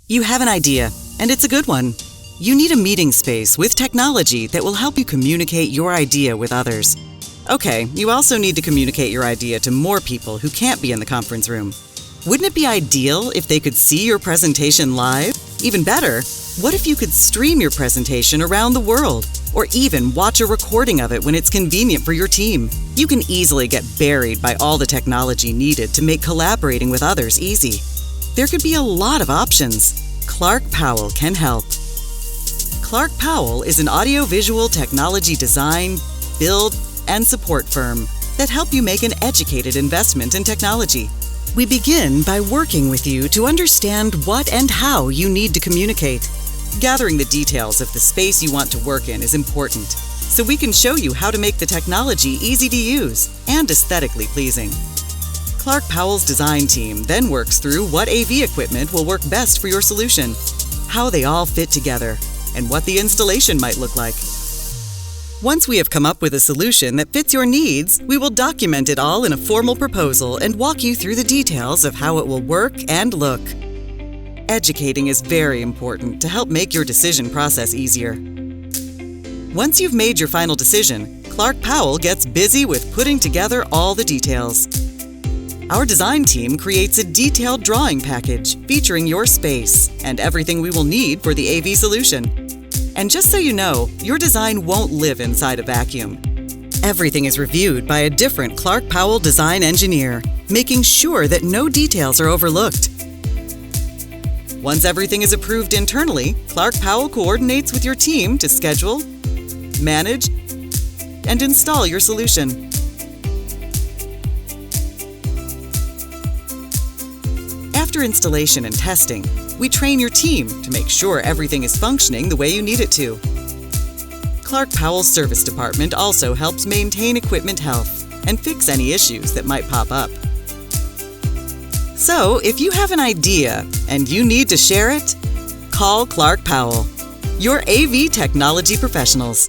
You have an idea, and it's a good one. You need a meeting space with technology that will help you communicate your idea with others. Okay, you also need to communicate your idea to more people who can't be in the conference room. Wouldn't it be ideal if they could see your presentation live? Even better, what if you could stream your presentation around the world? Or even watch a recording of it when it's convenient for your team? You can easily get buried by all the technology needed to make collaborating with others easy. There could be a lot of options. ClarkPowell can help. ClarkPowell is an audiovisual technology design, build, and support firm that help you make an educated investment in technology. We begin by working with you to understand what and how you need to communicate. Gathering the details of the space you want to work in is important, so we can show you how to make the technology easy to use and aesthetically pleasing. ClarkPowell's design team then works through what AV equipment will work best for your solution, how they all fit together, and what the installation might look like. Once we have come up with a solution that fits your needs, we will document it all in a formal proposal and walk you through the details of how it will work and look. Educating is very important to help make your decision process easier. Once you've made your final decision, ClarkPowell gets busy with putting together all the details. Our design team creates a detailed drawing package featuring your space and everything we will need for the AV solution. And just so you know, your design won't live inside a vacuum. Everything is reviewed by a different ClarkPowell design engineer, making sure that no details are overlooked. Once everything is approved internally, ClarkPowell coordinates with your team to schedule, manage, and install your solution. After installation and testing, we train your team to make sure everything is functioning the way you need it to. ClarkPowell's service department also helps maintain equipment health and fix any issues that might pop up. So, if you have an idea and you need to share it, call ClarkPowell, your AV technology professionals.